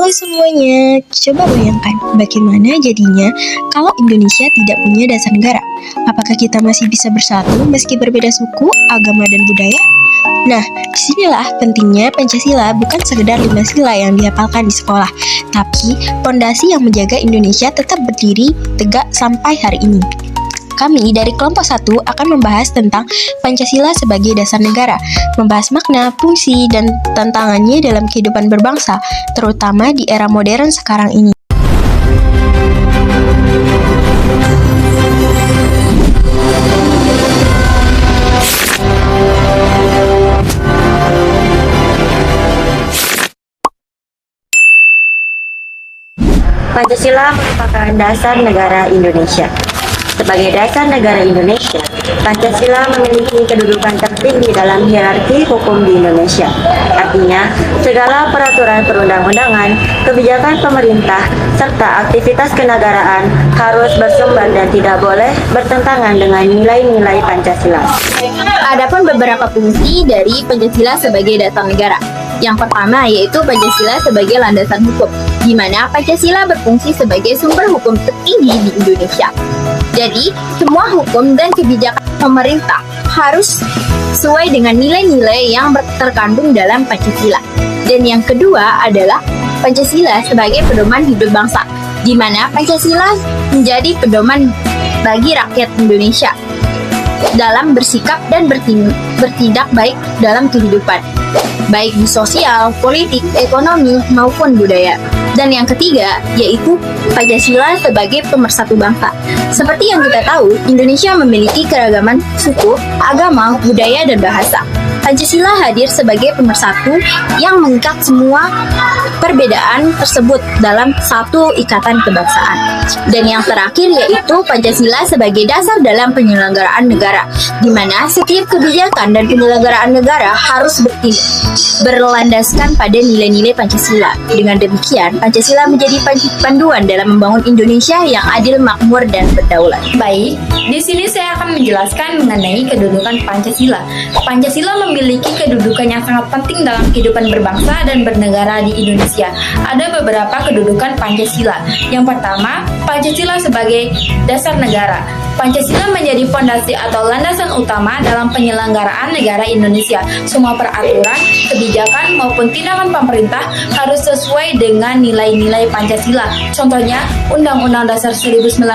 semuanya, coba bayangkan bagaimana jadinya kalau Indonesia tidak punya dasar negara. Apakah kita masih bisa bersatu meski berbeda suku, agama, dan budaya? Nah, disinilah pentingnya Pancasila bukan sekedar 5 sila yang dihafalkan di sekolah, tapi fondasi yang menjaga Indonesia tetap berdiri tegak sampai hari ini. Kami dari kelompok 1 akan membahas tentang Pancasila sebagai dasar negara, membahas makna, fungsi, dan tantangannya dalam kehidupan berbangsa, terutama di era modern sekarang ini. Pancasila merupakan dasar negara Indonesia. Sebagai dasar negara Indonesia, Pancasila memiliki kedudukan tertinggi dalam hierarki hukum di Indonesia. Artinya, segala peraturan perundang-undangan, kebijakan pemerintah, serta aktivitas kenegaraan harus bersumber dan tidak boleh bertentangan dengan nilai-nilai Pancasila. Adapun beberapa fungsi dari Pancasila sebagai dasar negara. Yang pertama yaitu Pancasila sebagai landasan hukum, di mana Pancasila berfungsi sebagai sumber hukum tertinggi di Indonesia. Jadi, semua hukum dan kebijakan pemerintah harus sesuai dengan nilai-nilai yang terkandung dalam Pancasila. Dan yang kedua adalah Pancasila sebagai pedoman hidup bangsa, di mana Pancasila menjadi pedoman bagi rakyat Indonesia dalam bersikap dan bertindak baik dalam kehidupan, baik di sosial, politik, ekonomi, maupun budaya. Dan yang ketiga, yaitu Pancasila sebagai pemersatu bangsa. Seperti yang kita tahu, Indonesia memiliki keragaman suku, agama, budaya, dan bahasa. Pancasila hadir sebagai pemersatu yang mengikat semua perbedaan tersebut dalam satu ikatan kebangsaan. Dan yang terakhir yaitu Pancasila sebagai dasar dalam penyelenggaraan negara, di mana setiap kebijakan dan penyelenggaraan negara harus berlandaskan pada nilai-nilai Pancasila. Dengan demikian, Pancasila menjadi panduan dalam membangun Indonesia yang adil, makmur, dan berdaulat. Baik, di sini saya akan menjelaskan mengenai kedudukan Pancasila. Pancasila memiliki kedudukan yang sangat penting dalam kehidupan berbangsa dan bernegara di Indonesia. Ada beberapa kedudukan Pancasila. Yang pertama, Pancasila sebagai dasar negara. Pancasila menjadi fondasi atau landasan utama dalam penyelenggaraan negara Indonesia. Semua peraturan, kebijakan, maupun tindakan pemerintah harus sesuai dengan nilai-nilai Pancasila. Contohnya, Undang-Undang Dasar 1945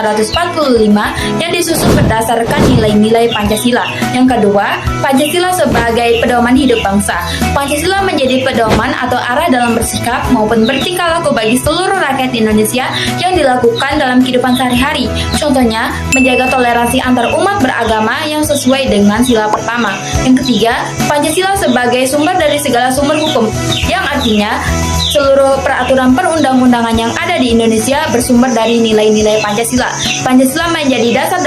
yang disusun berdasarkan nilai-nilai Pancasila. Yang kedua, Pancasila sebagai pedoman hidup bangsa. Pancasila menjadi pedoman atau arah dalam bersikap maupun bertingkah laku bagi seluruh rakyat Indonesia yang dilakukan dalam kehidupan sehari-hari. Contohnya, menjaga toleransi antar umat beragama yang sesuai dengan sila pertama. Yang ketiga, Pancasila sebagai sumber dari segala sumber hukum, yang artinya seluruh peraturan perundang-undangan yang ada di Indonesia bersumber dari nilai-nilai Pancasila. Pancasila menjadi dasar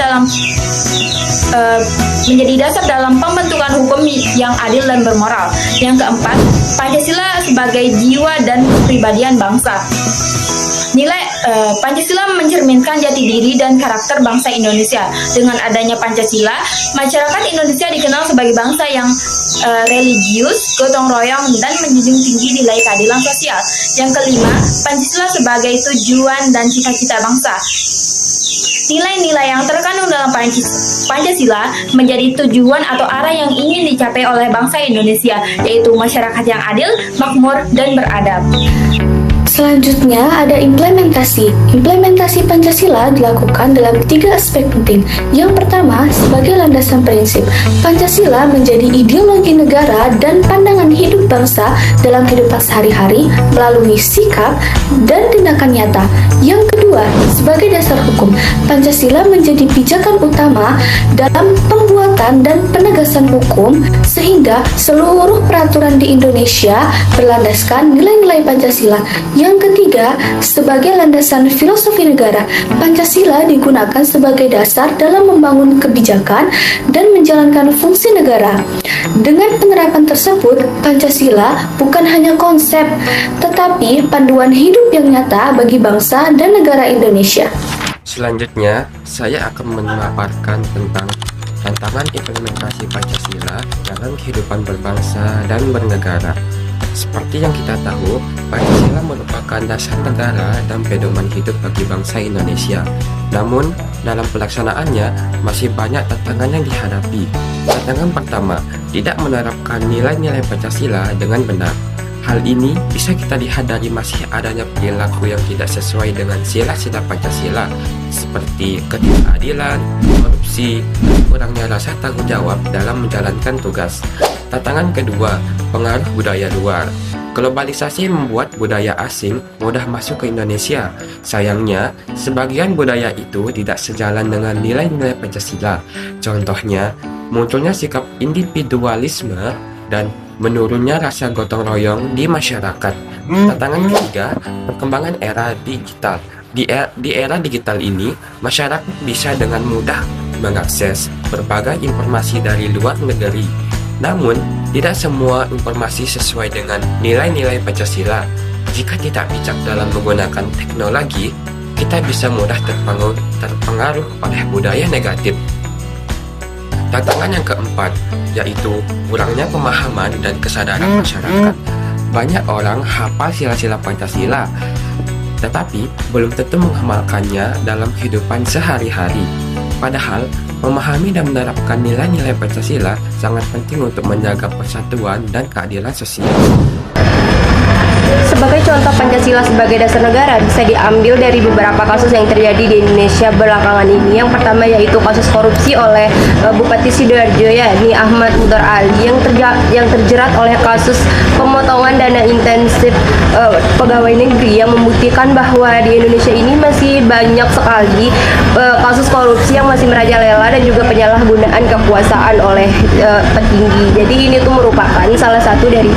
dalam pembentukan hukum yang adil dan bermoral. Yang keempat, Pancasila sebagai jiwa dan kepribadian bangsa. Pancasila mencerminkan jati diri dan karakter bangsa Indonesia. Dengan adanya Pancasila, masyarakat Indonesia dikenal sebagai bangsa yang religius, gotong royong, dan menjunjung tinggi nilai keadilan sosial. Yang kelima, Pancasila sebagai tujuan dan cita-cita bangsa. Nilai-nilai yang terkandung dalam Pancasila menjadi tujuan atau arah yang ingin dicapai oleh bangsa Indonesia, yaitu masyarakat yang adil, makmur, dan beradab. Selanjutnya ada implementasi. Implementasi Pancasila dilakukan dalam 3 aspek penting. Yang pertama, sebagai landasan prinsip, Pancasila menjadi ideologi negara dan pandangan hidup bangsa dalam kehidupan sehari-hari melalui sikap dan tindakan nyata. Yang kedua, sebagai dasar hukum, Pancasila menjadi pijakan utama dalam pembuatan dan penegasan hukum sehingga seluruh peraturan di Indonesia berlandaskan nilai-nilai Pancasila. Yang ketiga, sebagai landasan filosofi negara, Pancasila digunakan sebagai dasar dalam membangun kebijakan dan menjalankan fungsi negara. Dengan penerapan tersebut, Pancasila bukan hanya konsep, tetapi panduan hidup yang nyata bagi bangsa dan negara Indonesia. Selanjutnya, saya akan memaparkan tentang tantangan implementasi Pancasila dalam kehidupan berbangsa dan bernegara. Seperti yang kita tahu, Pancasila merupakan dasar negara dan pedoman hidup bagi bangsa Indonesia. Namun, dalam pelaksanaannya masih banyak tantangan yang dihadapi. Tantangan pertama, tidak menerapkan nilai-nilai Pancasila dengan benar. Hal ini bisa kita lihat dari masih adanya perilaku yang tidak sesuai dengan sila-sila Pancasila, seperti ketidakadilan, korupsi, dan kurangnya rasa tanggung jawab dalam menjalankan tugas. Tantangan kedua, pengaruh budaya luar. Globalisasi membuat budaya asing mudah masuk ke Indonesia. Sayangnya, sebagian budaya itu tidak sejalan dengan nilai-nilai Pancasila. Contohnya, munculnya sikap individualisme dan menurunnya rasa gotong royong di masyarakat. Tantangan ketiga, perkembangan era digital. Di era digital ini, masyarakat bisa dengan mudah mengakses berbagai informasi dari luar negeri. Namun, tidak semua informasi sesuai dengan nilai-nilai Pancasila. Jika tidak bijak dalam menggunakan teknologi, kita bisa mudah terpengaruh oleh budaya negatif. Tantangan yang keempat, yaitu kurangnya pemahaman dan kesadaran masyarakat. Banyak orang hafal sila-sila Pancasila, tetapi belum tentu mengamalkannya dalam kehidupan sehari-hari. Padahal, memahami dan menerapkan nilai-nilai Pancasila sangat penting untuk menjaga persatuan dan keadilan sosial. Sebagai contoh Pancasila sebagai dasar negara bisa diambil dari beberapa kasus yang terjadi di Indonesia belakangan ini. Yang pertama yaitu kasus korupsi oleh Bupati Sidoarjo, yakni Ahmad Mudhar Ali yang terjerat oleh kasus pemotongan dana intensif pegawai negeri, yang membuktikan bahwa di Indonesia ini masih banyak sekali kasus korupsi yang masih merajalela dan juga penyalahgunaan kekuasaan oleh petinggi. Jadi ini tuh merupakan salah satu dari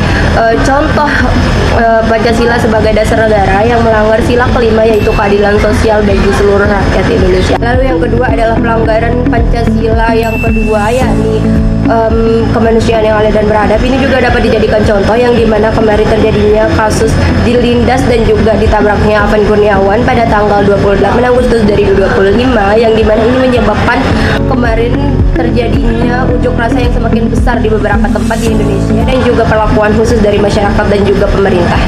contoh Pancasila sebagai dasar negara yang melanggar sila kelima, yaitu keadilan sosial bagi seluruh rakyat Indonesia. Lalu yang kedua adalah pelanggaran Pancasila yang kedua, yakni kemanusiaan yang adil dan beradab. Ini juga dapat dijadikan contoh yang dimana kemarin terjadinya kasus dilindas dan juga ditabraknya Afan Kurniawan pada tanggal 28 Agustus 2025, yang dimana ini menyebabkan kemarin terjadinya unjuk rasa yang semakin besar di beberapa tempat di Indonesia dan juga perlakuan khusus dari masyarakat dan juga pemerintah.